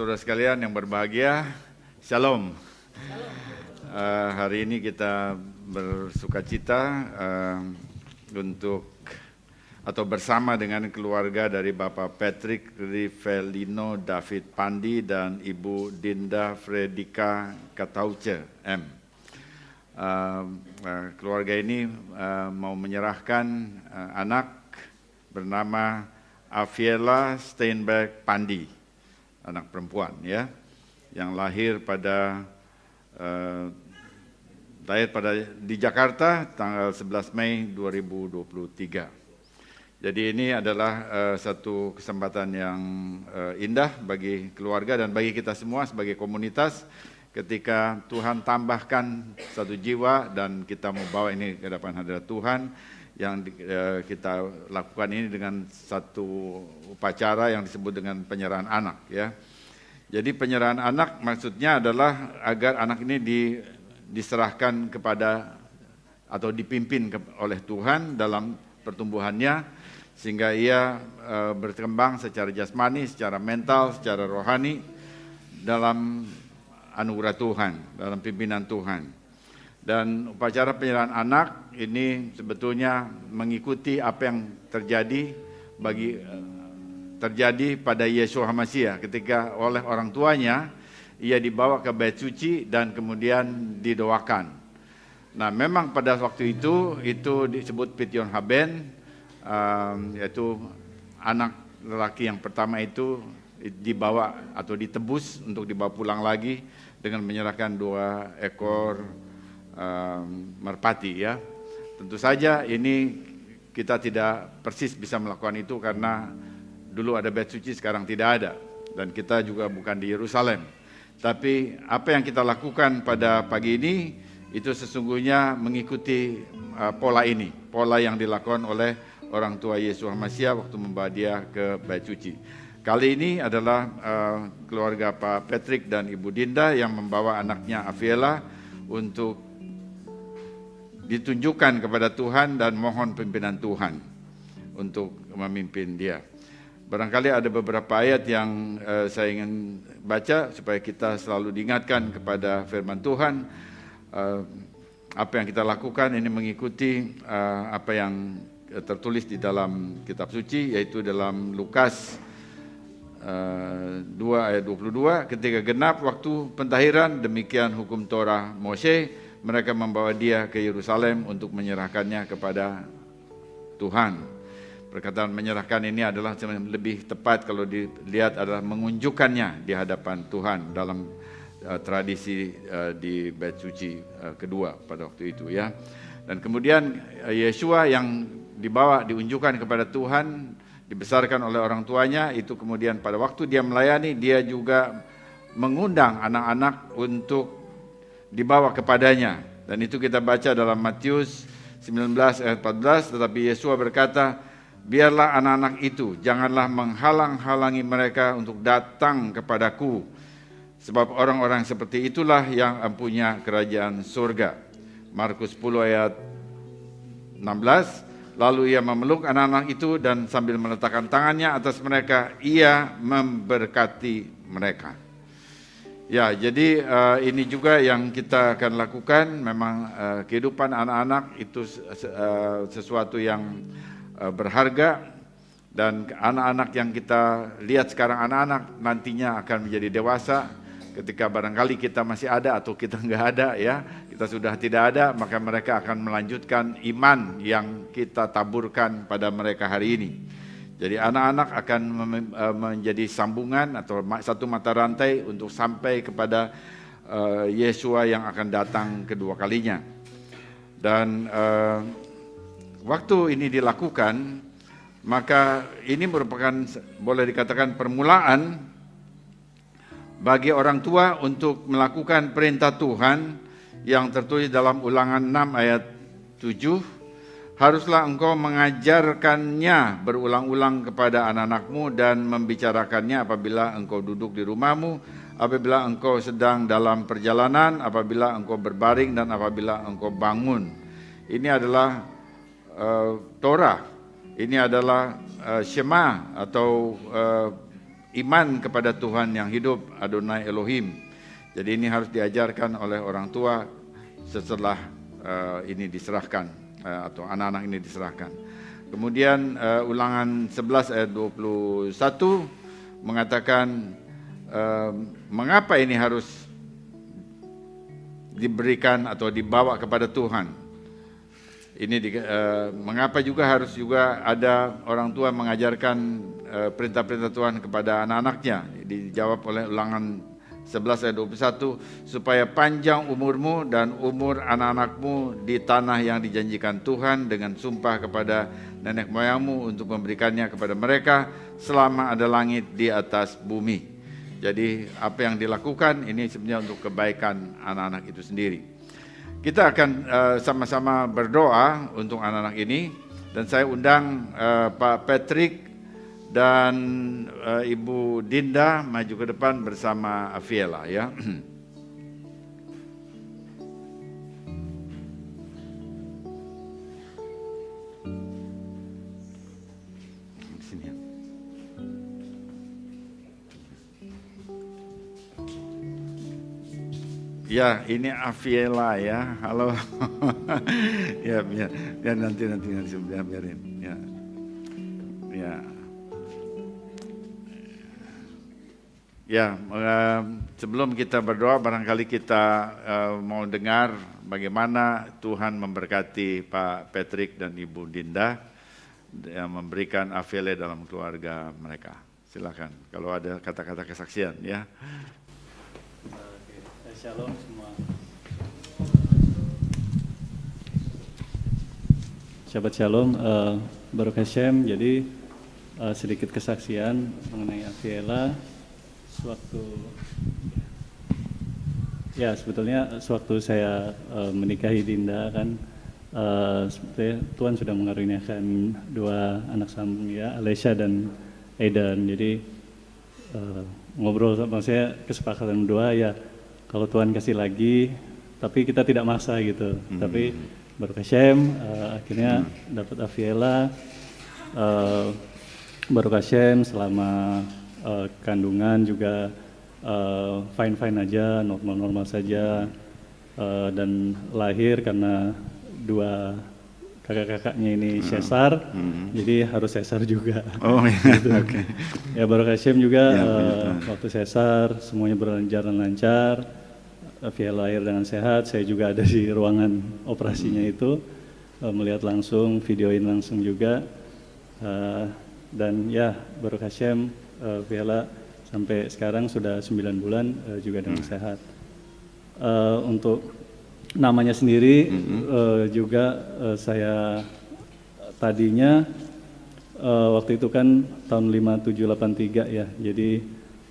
Saudara sekalian yang berbahagia, Shalom. Hari ini kita bersukacita untuk atau bersama dengan keluarga dari Bapak Patrick Rivelino David Pandi dan Ibu Dinda Fredika Katauce M. Keluarga ini mau menyerahkan anak bernama Aviela Steinberg Pandi, anak perempuan ya, yang lahir di Jakarta tanggal 11 Mei 2023. Jadi ini adalah satu kesempatan yang indah bagi keluarga dan bagi kita semua sebagai komunitas ketika Tuhan tambahkan satu jiwa dan kita mau bawa ini ke depan hadirat Tuhan. Yang kita lakukan ini dengan satu upacara yang disebut dengan penyerahan anak ya. Jadi penyerahan anak maksudnya adalah agar anak ini diserahkan kepada atau dipimpin oleh Tuhan dalam pertumbuhannya sehingga ia berkembang secara jasmani, secara mental, secara rohani dalam anugerah Tuhan, dalam pimpinan Tuhan. Dan upacara penyerahan anak ini sebetulnya mengikuti apa yang terjadi pada Yeshua HaMashiach ketika oleh orang tuanya ia dibawa ke Bait Suci dan kemudian didoakan. Nah, memang pada waktu itu disebut Pityon Haben, yaitu anak lelaki yang pertama itu dibawa atau ditebus untuk dibawa pulang lagi dengan menyerahkan 2 ekor merpati ya. Tentu saja ini kita tidak persis bisa melakukan itu karena dulu ada Bait Suci, sekarang tidak ada, dan kita juga bukan di Yerusalem. Tapi apa yang kita lakukan pada pagi ini itu sesungguhnya mengikuti pola ini, pola yang dilakukan oleh orang tua Yeshua HaMashiach waktu membawa dia ke Bait Suci. Kali ini adalah keluarga Pak Patrick dan Ibu Dinda yang membawa anaknya Aviela untuk ditunjukkan kepada Tuhan dan mohon pimpinan Tuhan untuk memimpin dia. Barangkali ada beberapa ayat yang saya ingin baca supaya kita selalu diingatkan kepada firman Tuhan. Apa yang kita lakukan ini mengikuti apa yang tertulis di dalam kitab suci, yaitu dalam Lukas 2 ayat 22, ketika genap waktu pentahiran, demikian hukum Torah Moshe, mereka membawa dia ke Yerusalem untuk menyerahkannya kepada Tuhan. Perkataan menyerahkan ini adalah lebih tepat kalau dilihat adalah mengunjukkannya di hadapan Tuhan dalam tradisi di Bait Suci kedua pada waktu itu ya. Dan kemudian Yeshua yang diunjukkan kepada Tuhan, dibesarkan oleh orang tuanya, itu kemudian pada waktu dia melayani, dia juga mengundang anak-anak untuk dibawa kepadanya. Dan itu kita baca dalam Matius 19 ayat 14, tetapi Yeshua berkata, biarlah anak-anak itu, janganlah menghalang-halangi mereka untuk datang kepadaku, sebab orang-orang seperti itulah yang mempunyai kerajaan surga. Markus 10 ayat 16, lalu ia memeluk anak-anak itu dan sambil meletakkan tangannya atas mereka, ia memberkati mereka. Ya, jadi ini juga yang kita akan lakukan. Memang kehidupan anak-anak itu sesuatu yang berharga, dan anak-anak yang kita lihat sekarang anak-anak nantinya akan menjadi dewasa. Ketika barangkali kita masih ada atau kita nggak ada ya, kita sudah tidak ada, maka mereka akan melanjutkan iman yang kita taburkan pada mereka hari ini. Jadi anak-anak akan menjadi sambungan atau satu mata rantai untuk sampai kepada Yeshua yang akan datang kedua kalinya. Dan waktu ini dilakukan, maka ini merupakan boleh dikatakan permulaan bagi orang tua untuk melakukan perintah Tuhan yang tertulis dalam Ulangan 6 ayat 7. Haruslah engkau mengajarkannya berulang-ulang kepada anak-anakmu dan membicarakannya apabila engkau duduk di rumahmu, apabila engkau sedang dalam perjalanan, apabila engkau berbaring, dan apabila engkau bangun. Ini adalah Torah, ini adalah Shema atau iman kepada Tuhan yang hidup, Adonai Elohim. Jadi ini harus diajarkan oleh orang tua setelah ini diserahkan atau anak-anak ini diserahkan. Kemudian Ulangan 11 ayat 21 mengatakan mengapa ini harus diberikan atau dibawa kepada Tuhan. Ini mengapa juga harus juga ada orang tua mengajarkan perintah-perintah Tuhan kepada anak-anaknya. Dijawab oleh Ulangan 11 ayat 21, supaya panjang umurmu dan umur anak-anakmu di tanah yang dijanjikan Tuhan dengan sumpah kepada nenek moyangmu untuk memberikannya kepada mereka selama ada langit di atas bumi. Jadi apa yang dilakukan ini sebenarnya untuk kebaikan anak-anak itu sendiri. Kita akan sama-sama berdoa untuk anak-anak ini, dan saya undang Pak Patrick dan Ibu Dinda maju ke depan bersama Afiela ya. Ya, ini Afiela ya. Halo. Ya, biar nanti biarin. Ya. Ya. Ya, sebelum kita berdoa barangkali kita mau dengar bagaimana Tuhan memberkati Pak Patrick dan Ibu Dinda yang memberikan Afiela dalam keluarga mereka. Silakan kalau ada kata-kata kesaksian ya. Shalom semua. Shabbat Shalom, Baruch Hashem. Jadi sedikit kesaksian mengenai Afiela. Sebetulnya sewaktu saya menikahi Dinda kan, Tuhan sudah mengaruniakan dua anak sambung ya, Alesha dan Aidan. Jadi ngobrol sama saya, kesepakatan berdua ya, kalau Tuhan kasih lagi, tapi kita tidak maksa gitu. Tapi Baruch Hashem, akhirnya dapat Afiela. Baruch Hashem selama kandungan juga fine-fine aja, normal-normal saja. Dan lahir karena dua kakak-kakaknya ini sesar, jadi harus sesar juga. Oh iya, gitu. Oke. Ya Baruch Hashem juga waktu sesar semuanya berjalan lancar. Afiela lahir dengan sehat, saya juga ada di ruangan operasinya itu, melihat langsung, videoin langsung juga, dan ya Baruch Hashem, Afiela sampai sekarang sudah 9 bulan juga dengan sehat. Untuk namanya sendiri juga saya tadinya waktu itu kan tahun 5783 ya, jadi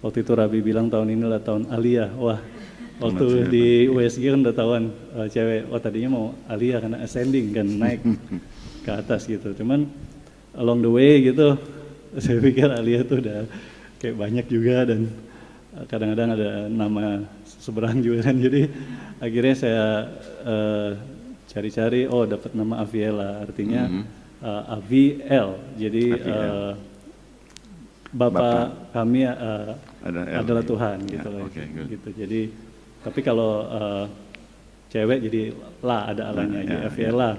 waktu itu Rabi bilang tahun ini adalah tahun Aliyah. Wah, waktu di USG kan udah tahuan cewek, tadinya mau Aliyah karena ascending kan, naik ke atas gitu. Cuman along the way gitu, saya pikir Aliyah tuh udah kayak banyak juga dan kadang-kadang ada nama seberang juga kan. Jadi akhirnya saya cari-cari, dapat nama Afiela, artinya AVL. Jadi Bapak kami adalah Tuhan gitu loh. Gitu. Jadi tapi kalau cewek jadi La, ada alanya, jadi Afiela.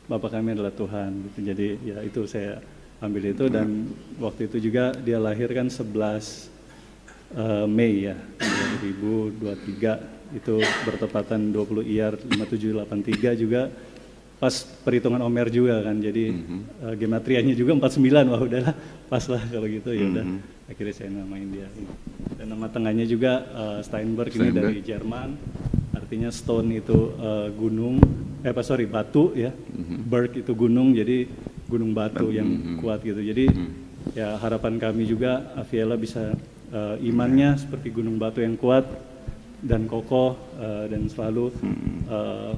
Bapak kami adalah Tuhan gitu. Jadi ya itu saya ambil itu, dan waktu itu juga dia lahir kan 11 Mei ya 2023, itu bertepatan 20 Iyar 5783 juga pas perhitungan Omer juga kan, jadi gematrianya juga 49, wah udahlah pas lah kalau gitu, ya udah akhirnya saya namain dia. Dan nama tengahnya juga Steinberg, ini dari Jerman, artinya stone itu gunung, batu ya, berg itu gunung, jadi gunung batu yang kuat gitu. Jadi ya harapan kami juga Afiela bisa imannya seperti gunung batu yang kuat dan kokoh, dan selalu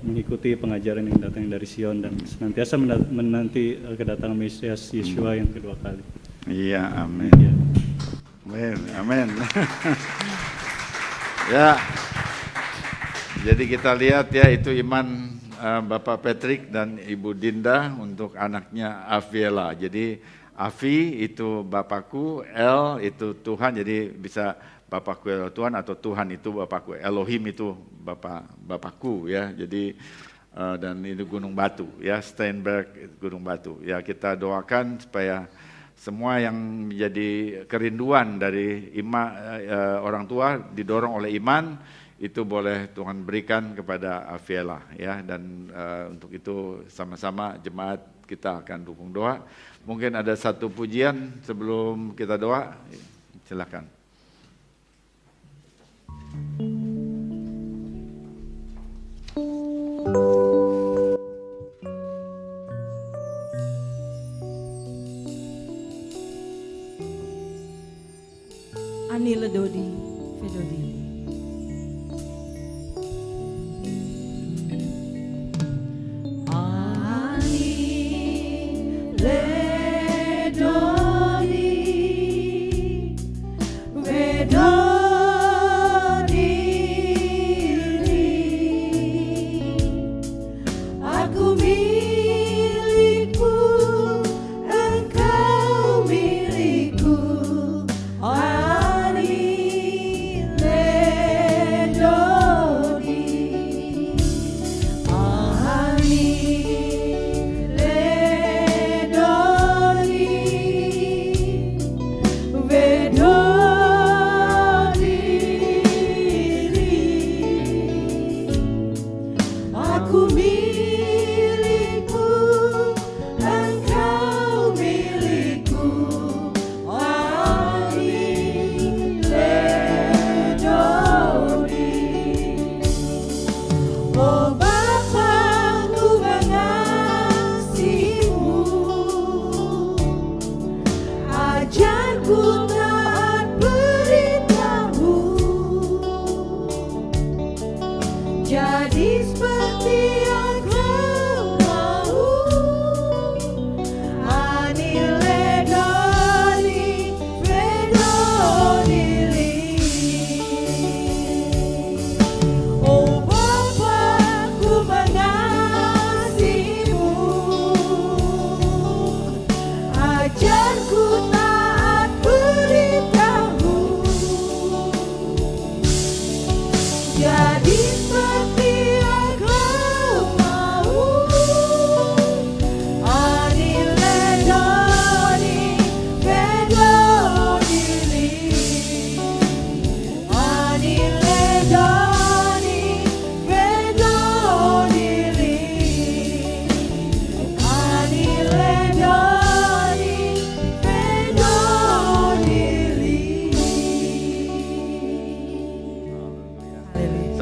mengikuti pengajaran yang datang dari Sion, dan senantiasa menanti kedatangan Mesias Yeshua yang kedua kali. Iya, amin. Ya. Amin. Ya, jadi kita lihat ya, itu iman Bapak Patrick dan Ibu Dinda untuk anaknya Afiela. Jadi Afi itu Bapakku, El itu Tuhan, jadi bisa Bapakku adalah Tuhan atau Tuhan itu Bapakku, Elohim itu Bapakku ya. Jadi dan itu gunung batu ya, Steinberg gunung batu. Ya kita doakan supaya semua yang menjadi kerinduan dari orang tua didorong oleh iman itu boleh Tuhan berikan kepada Afiela ya. Dan untuk itu sama-sama jemaat kita akan dukung doa. Mungkin ada satu pujian sebelum kita doa, silakan. Ani Ledodi, Fedodi.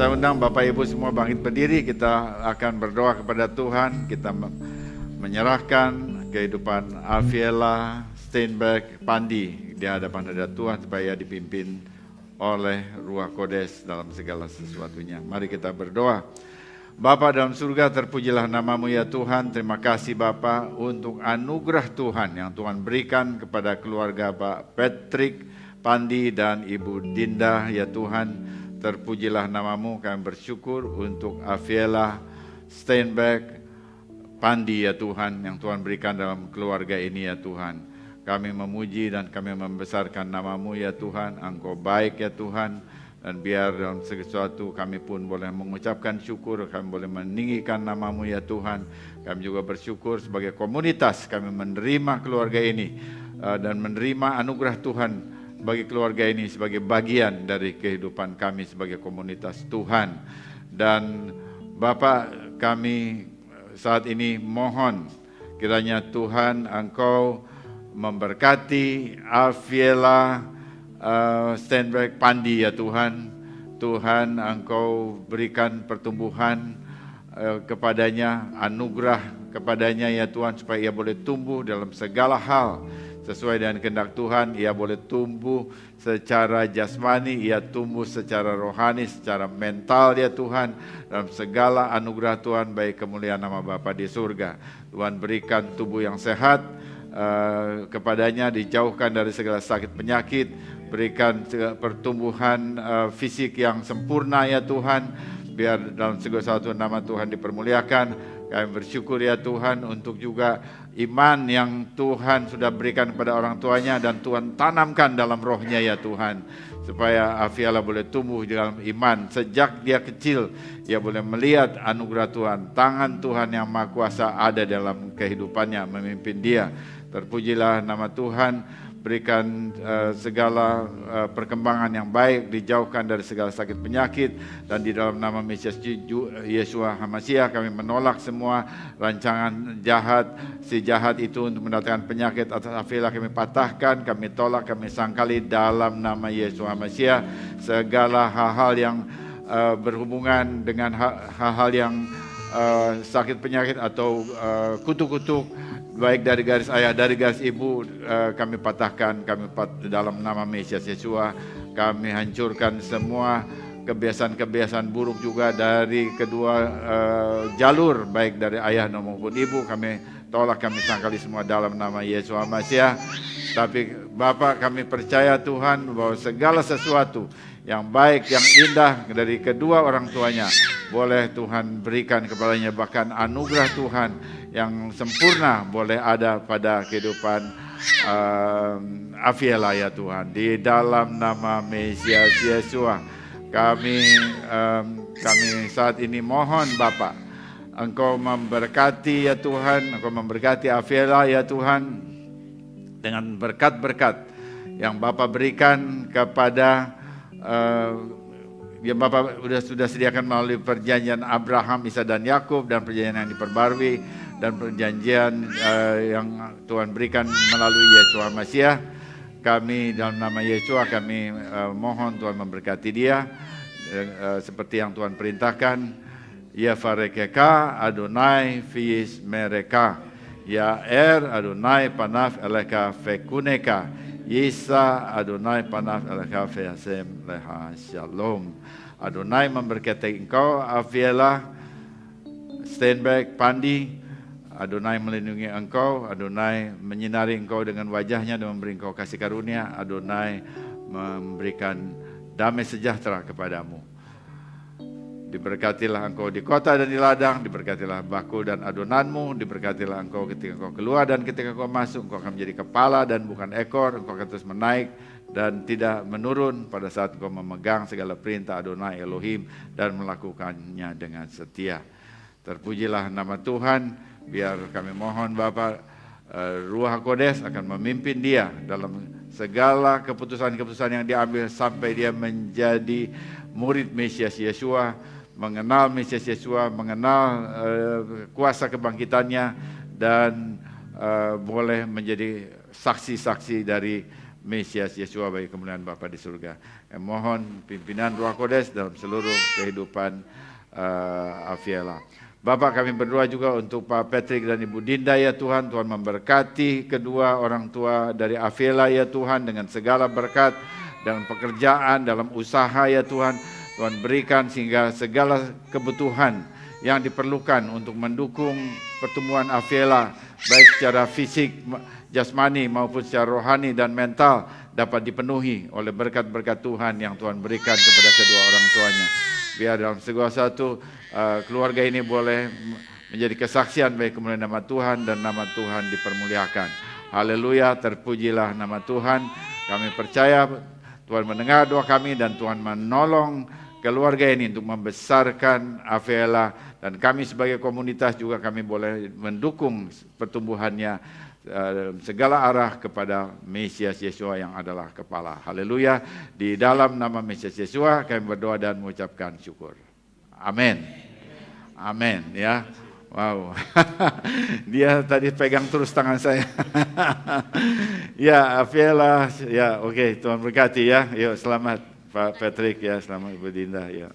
Saya undang Bapak Ibu semua bangkit berdiri, kita akan berdoa kepada Tuhan, kita menyerahkan kehidupan Afiela, Steinberg, Pandi di hadapan Tuhan supaya dipimpin oleh Ruach Kodes dalam segala sesuatunya. Mari kita berdoa. Bapa dalam surga, terpujilah namamu ya Tuhan. Terima kasih Bapa untuk anugerah Tuhan yang Tuhan berikan kepada keluarga Pak Patrick, Pandi dan Ibu Dinda ya Tuhan. Terpujilah namamu, kami bersyukur untuk Afiela, Steinberg, Pandi ya Tuhan yang Tuhan berikan dalam keluarga ini ya Tuhan. Kami memuji dan kami membesarkan namamu ya Tuhan. Engkau baik ya Tuhan. Dan biar dalam sesuatu kami pun boleh mengucapkan syukur, kami boleh meninggikan namamu ya Tuhan. Kami juga bersyukur sebagai komunitas kami menerima keluarga ini dan menerima anugerah Tuhan bagi keluarga ini sebagai bagian dari kehidupan kami sebagai komunitas Tuhan. Dan Bapak, kami saat ini mohon kiranya Tuhan Engkau memberkati Afiela, Steinberg, Pandi ya Tuhan. Tuhan Engkau berikan pertumbuhan kepadanya, anugerah kepadanya ya Tuhan, supaya ia boleh tumbuh dalam segala hal sesuai dengan kehendak Tuhan. Ia boleh tumbuh secara jasmani, ia tumbuh secara rohani, secara mental ya Tuhan, dalam segala anugerah Tuhan, baik kemuliaan nama Bapa di surga. Tuhan berikan tubuh yang sehat kepadanya, dijauhkan dari segala sakit penyakit, berikan pertumbuhan fisik yang sempurna ya Tuhan. biar dalam segala sesuatu nama Tuhan dipermuliakan. Kami bersyukur ya Tuhan untuk juga iman yang Tuhan sudah berikan kepada orang tuanya dan Tuhan tanamkan dalam rohnya ya Tuhan. Supaya Afiela boleh tumbuh dalam iman. Sejak dia kecil, ia boleh melihat anugerah Tuhan. Tangan Tuhan yang Maha Kuasa ada dalam kehidupannya, memimpin dia. Terpujilah nama Tuhan. Berikan segala perkembangan yang baik, dijauhkan dari segala sakit penyakit, dan di dalam nama Mesias Yeshua HaMashiach kami menolak semua rancangan jahat, si jahat itu untuk mendatangkan penyakit atas Afiela kami patahkan, kami tolak, kami sangkali dalam nama Yeshua HaMashiach. Segala hal-hal yang berhubungan dengan hal-hal yang sakit penyakit atau kutuk-kutuk, baik dari garis ayah, dari garis ibu, kami patahkan, dalam nama Mesias Yeshua. Kami hancurkan semua kebiasaan-kebiasaan buruk juga dari kedua jalur, baik dari ayah maupun ibu. Kami tolak, kami sangkali semua dalam nama Yeshua HaMashiach. Tapi Bapa, kami percaya Tuhan bahwa segala sesuatu yang baik, yang indah dari kedua orang tuanya boleh Tuhan berikan kepadanya, bahkan anugerah Tuhan yang sempurna boleh ada pada kehidupan Afiela ya Tuhan. Di dalam nama Mesias Yeshua kami saat ini mohon Bapa, Engkau memberkati ya Tuhan, Engkau memberkati Afiela ya Tuhan dengan berkat-berkat yang Bapa berikan kepada yang Bapak sudah sediakan melalui perjanjian Abraham, Ishak dan Yakub, dan perjanjian yang diperbarui, dan perjanjian yang Tuhan berikan melalui Yeshua HaMashiach. Kami dalam nama Yeshua kami mohon Tuhan memberkati dia seperti yang Tuhan perintahkan. Ya farekeka Adonai fiis mereka, ya Adonai panaf eleka fekuneka, Yisa Adonai panaf eleka feasem leha shalom. Adonai memberkati engkau Afiela, Steinberg, Pandi. Adonai melindungi engkau, Adonai menyinari engkau dengan wajahnya dan memberi engkau kasih karunia. Adonai memberikan damai sejahtera kepadamu. Diberkatilah engkau di kota dan di ladang, diberkatilah baku dan adonanmu, diberkatilah engkau ketika engkau keluar dan ketika engkau masuk. Engkau akan menjadi kepala dan bukan ekor, engkau akan terus menaik dan tidak menurun pada saat engkau memegang segala perintah Adonai Elohim dan melakukannya dengan setia. Terpujilah nama Tuhan. Biar kami mohon Bapa, Ruach HaKodes akan memimpin dia dalam segala keputusan-keputusan yang diambil sampai dia menjadi murid Mesias Yeshua, mengenal Mesias Yeshua, mengenal kuasa kebangkitannya, dan boleh menjadi saksi-saksi dari Mesias Yeshua bagi kemuliaan Bapa di surga. Mohon pimpinan Ruach HaKodes dalam seluruh kehidupan Afiela. Bapak, kami berdoa juga untuk Pak Patrick dan Ibu Dinda ya Tuhan. Tuhan memberkati kedua orang tua dari Afiela ya Tuhan dengan segala berkat dalam pekerjaan, dalam usaha ya Tuhan. Tuhan berikan sehingga segala kebutuhan yang diperlukan untuk mendukung pertumbuhan Afiela, baik secara fisik, jasmani maupun secara rohani dan mental, dapat dipenuhi oleh berkat-berkat Tuhan yang Tuhan berikan kepada kedua orang tuanya. Biar dalam segala satu keluarga ini boleh menjadi kesaksian bagi kemuliaan nama Tuhan dan nama Tuhan dipermuliakan. Haleluya, terpujilah nama Tuhan. Kami percaya Tuhan mendengar doa kami dan Tuhan menolong keluarga ini untuk membesarkan Afiela, dan kami sebagai komunitas juga kami boleh mendukung pertumbuhannya segala arah kepada Mesias Yeshua yang adalah kepala. Haleluya. Di dalam nama Mesias Yeshua kami berdoa dan mengucapkan syukur. Amin. Amin ya. Wow. Dia tadi pegang terus tangan saya. Ya, Afiela ya, oke, Tuhan berkati ya. Yuk, selamat Pak Patrick ya, selamat Ibu Dinda ya.